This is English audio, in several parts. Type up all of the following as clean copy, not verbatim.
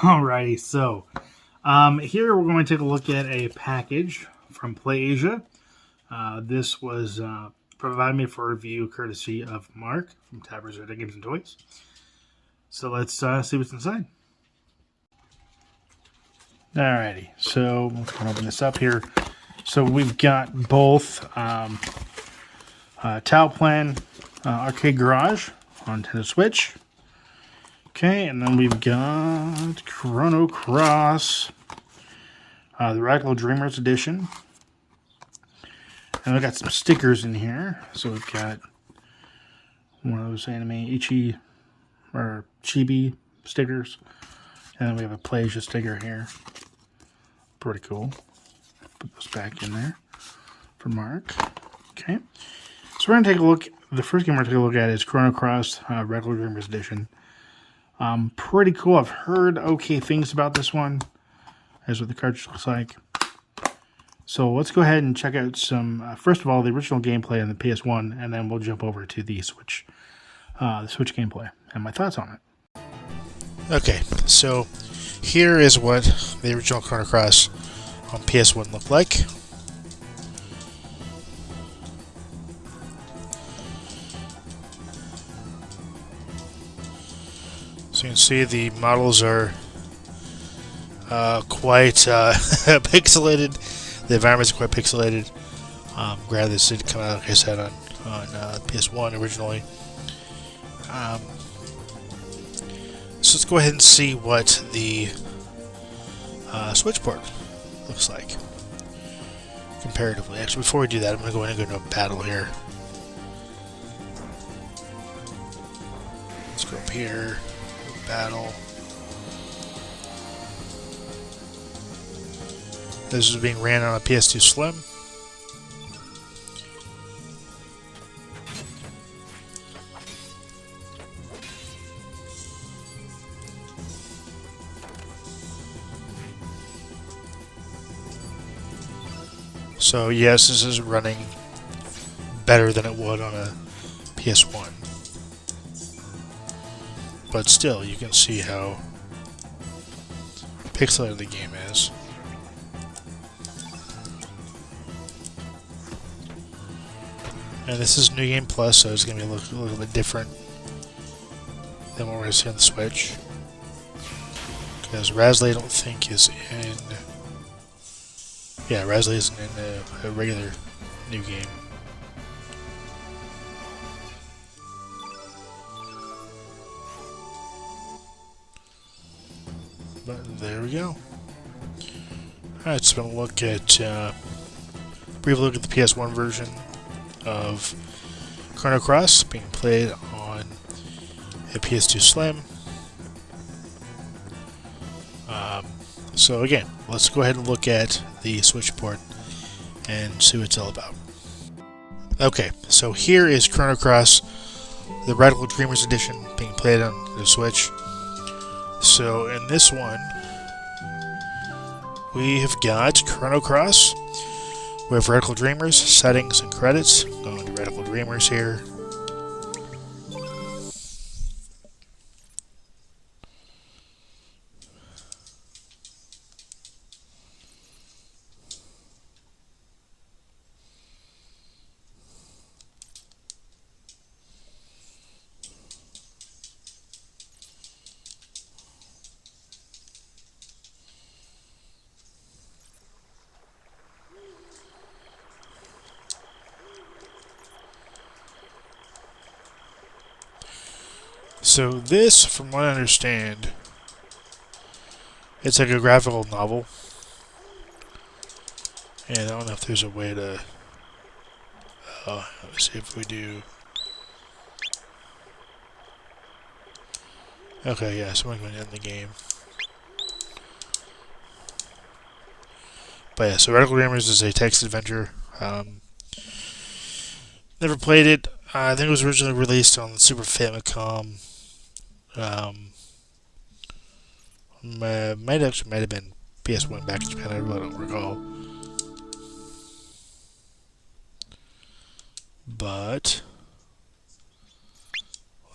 Alrighty, so here we're going to take a look at a package from PlayAsia. This was provided me for review courtesy of Mark from Tappers Retro Games and Toys. So let's see what's inside. Alrighty, so let's kind of open this up here. So we've got both Tile Plan Arcade Garage on Nintendo Switch. Okay, and then we've got Chrono Cross, the Radical Dreamers Edition. And we've got some stickers in here. So we've got one of those anime Ichi or Chibi stickers. And then we have a PlayAsia sticker here. Pretty cool. Put those back in there for Mark. Okay. So we're going to take a look. The first game we're going to take a look at is Chrono Cross Radical Dreamers Edition. Pretty cool. I've heard okay things about this one. As what the cartridge looks like. So let's go ahead and check out some, first of all, the original gameplay on the PS1, and then we'll jump over to the Switch gameplay and my thoughts on it. Okay, so here is what the original Chrono Cross on PS1 looked like. So you can see the models are quite pixelated. The environments are quite pixelated. Granted, this did come out, like I said, on PS1 originally. So let's go ahead and see what the Switch port looks like comparatively. Actually, before we do that, I'm going to go in and go into a battle here. Let's go up here, battle. This is being ran on a PS2 Slim. So yes, this is running better than it would on a PS1. But still, you can see how pixelated the game is. And this is New Game Plus, so it's going to be a little bit different than what we're going to see on the Switch. Because Rasley, I don't think, is in... Yeah, Rasley isn't in a regular New Game. But there we go. Alright, so we're going to look at... briefly look at the PS1 version of Chrono Cross being played on a PS2 Slim. So again, let's go ahead and look at the Switch port and see what it's all about. Okay, so here is Chrono Cross, the Radical Dreamers Edition, being played on the Switch. So in this one, we have got Chrono Cross. We have Radical Dreamers, settings, and credits. Going to Radical Dreamers here. So this, from what I understand, it's like a graphical novel. And I don't know if there's a way to... let me see if we do... Okay, yeah, so I'm going to end the game. But yeah, so Radical Dreamers is a text adventure. Never played it. I think it was originally released on the Super Famicom. Might have been PS1 back in Japan. I really don't recall. But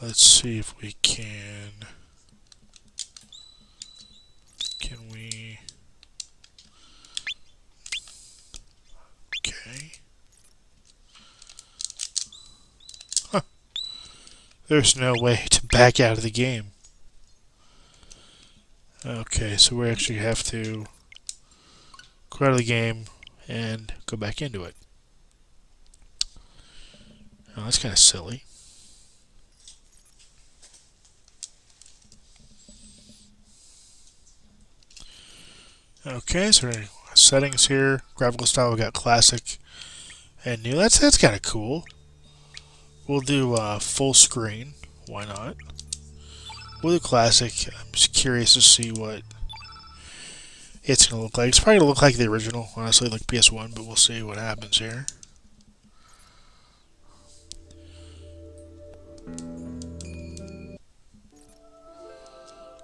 let's see if we can Okay. Huh. There's no way to back out of the game. Okay, so we actually have to go out of the game and go back into it. Oh, that's kind of silly. Okay, so we're settings here. Graphical style, we got classic and new. That's kind of cool. We'll do full screen. Why not? We'll do classic. I'm just curious to see what it's going to look like. It's probably going to look like the original, honestly, like PS1, but we'll see what happens here.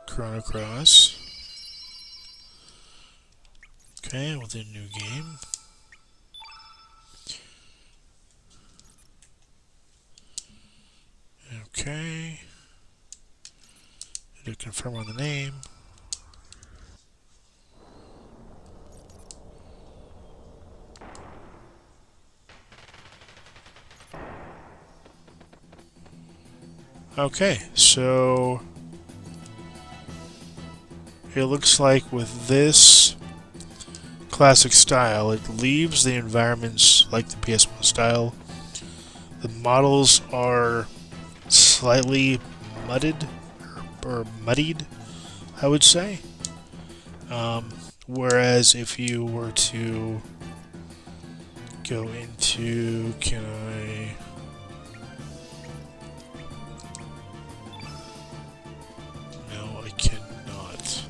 Chrono Cross. Okay, we'll do new game. Okay. Do confirm on the name. Okay, so it looks like with this classic style, it leaves the environments like the PS1 style. The models are slightly mudded, or muddied, I would say. Whereas if you were to go into, can I... No, I cannot.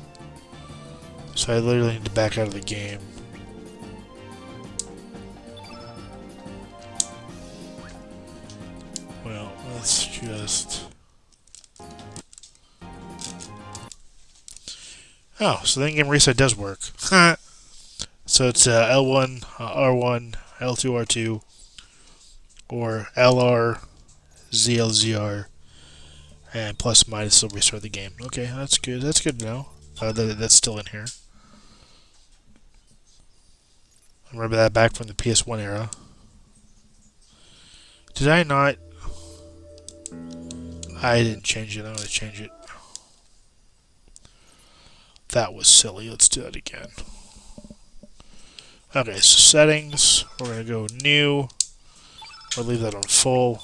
So I literally need to back out of the game. Well, let's just... Oh, so the in-game reset does work. So it's L1, R1, L2, R2, or LR, ZLZR, and plus minus will restart the game. Okay, that's good. That's good to know. That's still in here. I remember that back from the PS1 era. Did I not? I didn't change it. I'm going to change it. That was silly. Let's do that again. Okay, so settings. We're going to go new. We'll leave that on full.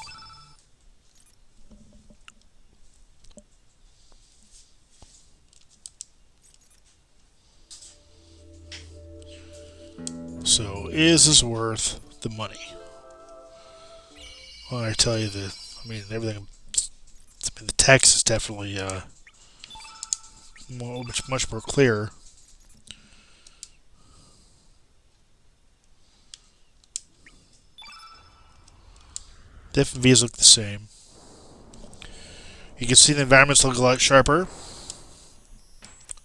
So, is this worth the money? Well, I tell you that, I mean, everything, the text is definitely much more clear. Different views look the same. You can see the environments look a lot sharper,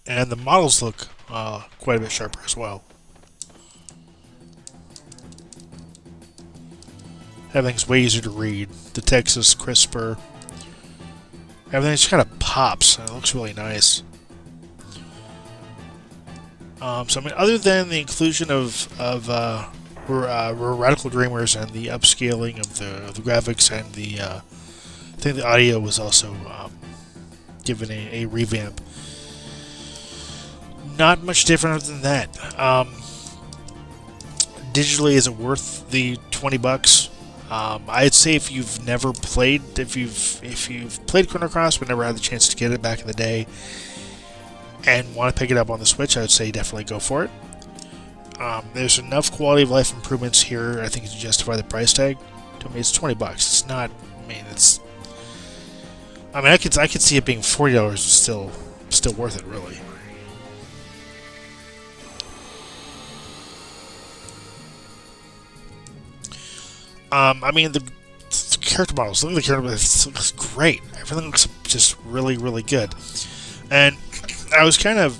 and the models look quite a bit sharper as well. Everything's way easier to read. The text is crisper. Everything just kind of pops, and it looks really nice. So, I mean, other than the inclusion of Radical Dreamers and the upscaling of the graphics and the, I think the audio was also given a revamp. Not much different than that. Digitally, is it worth the $20? I'd say if you've never played, if you've played Chrono Cross but never had the chance to get it back in the day, and want to pick it up on the Switch, I would say definitely go for it. There's enough quality of life improvements here, I think, to justify the price tag. To me, it's $20. It's not. I mean, it's. I mean, I could see it being $40 still worth it, really. I mean, the character models. Look at the character models. It looks great. Everything looks just really, really good. And I was kind of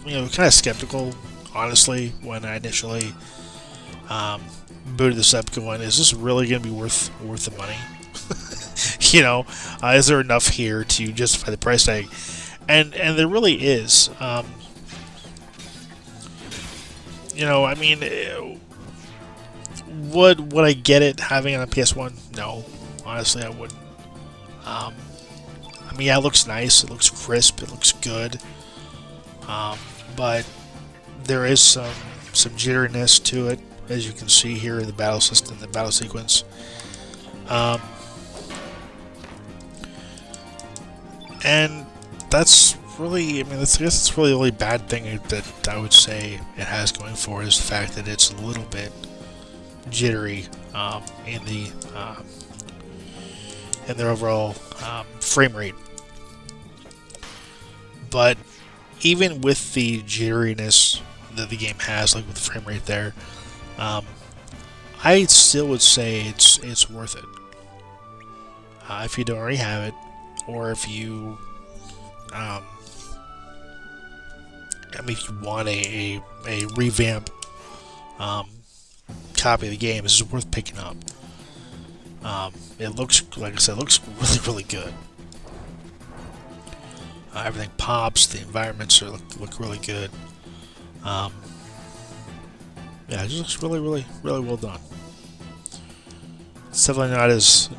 skeptical, honestly, when I initially booted this up, going, "Is this really going to be worth the money?" Is there enough here to justify the price tag? And there really is. I mean, Would I get it having it on PS1? No, honestly, I wouldn't. I mean, yeah, it looks nice. It looks crisp. It looks good. But there is some jitteriness to it, as you can see here in the battle system, the battle sequence. And that's really, I mean, I guess that's really the only bad thing that I would say it has going for it, is the fact that it's a little bit jittery in their overall frame rate. But even with the jitteriness that the game has, like with the frame rate there, I still would say it's worth it. If you don't already have it, or if you, I mean, if you want a revamp copy of the game, this is worth picking up. It looks, like I said, it looks really, really good. Everything pops. The environments look really good. Yeah, it just looks really, really, really well done. It's definitely not as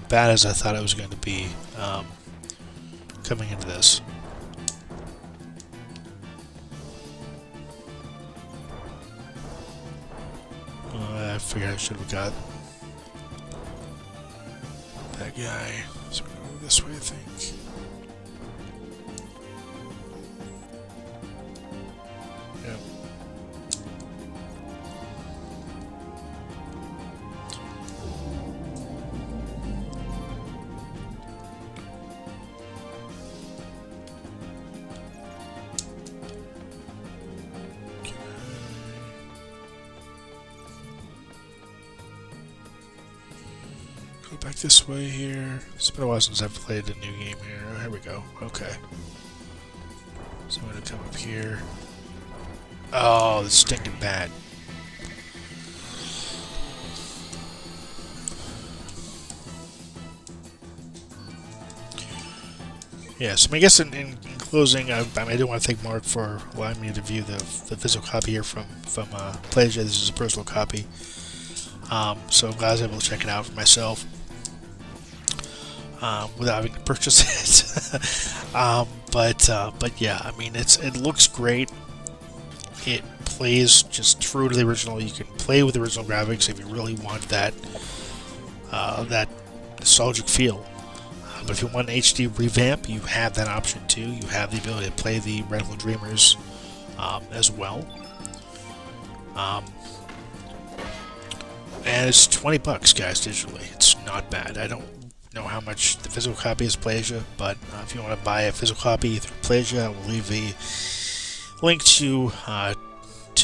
bad as I thought it was going to be coming into this. I figured I should have got that guy. So we're going to go this way, I think. Yep. Go back this way here. It's been a while since I've played a new game here. Oh, here we go. Okay. So I'm going to come up here. Oh, the stinking bat. Yeah, so I guess in closing, I do want to thank Mark for allowing me to view the physical copy here from PlayAsia. This is a personal copy. So I'm glad I was able to check it out for myself without having to purchase it. But yeah, I mean, it looks great. It plays just true to the original. You can play with the original graphics if you really want that nostalgic feel. But if you want an HD revamp, you have that option too. You have the ability to play the Untitled Dreamers as well. And it's $20, guys, digitally. It's not bad. I don't know how much the physical copy is PlayAsia, but if you want to buy a physical copy through PlayAsia, I will leave the link to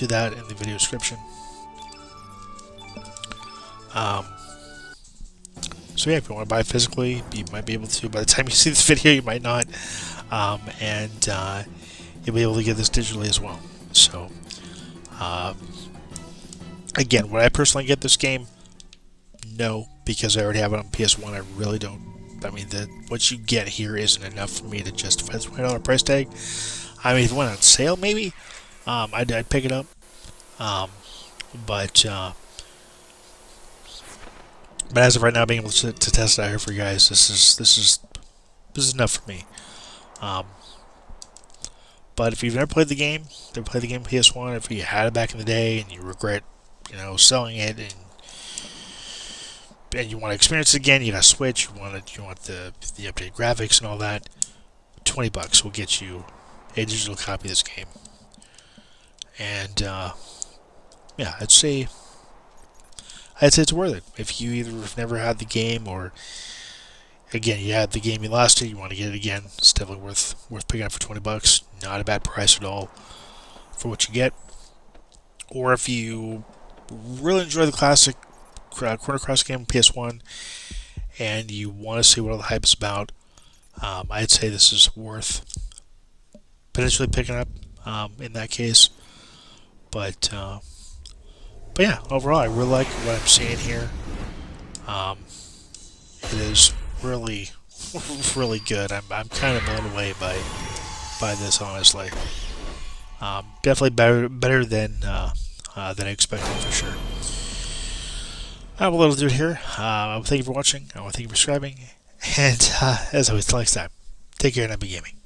that in the video description. So yeah, if you want to buy it physically, you might be able to. By the time you see this video, you might not. And you'll be able to get this digitally as well. So, again, would I personally get this game? No, because I already have it on PS1. I really don't. I mean, what you get here isn't enough for me to justify this $20 price tag. I mean, if it went on sale, maybe I'd pick it up. But as of right now, being able to test it out here for you guys, this is enough for me. But if you've never played the game, on PS1, if you had it back in the day and you regret, selling it, and you want to experience it again, you got to Switch. You want the updated graphics and all that. $20 will get you a digital copy of this game. And yeah, I'd say it's worth it. If you either have never had the game, or again, you had the game, you lost it, you want to get it again, it's definitely worth picking up for $20. Not a bad price at all for what you get. Or if you really enjoy the classic Chrono Cross game on PS1 and you want to see what all the hype is about, I'd say this is worth potentially picking up in that case. But yeah, overall, I really like what I'm seeing here. It is really, really good. I'm kind of blown away by this, honestly. Definitely better than I expected, for sure. I will let it do it here. I will thank you for watching. I will thank you for subscribing. And as always, till next time, take care and happy gaming.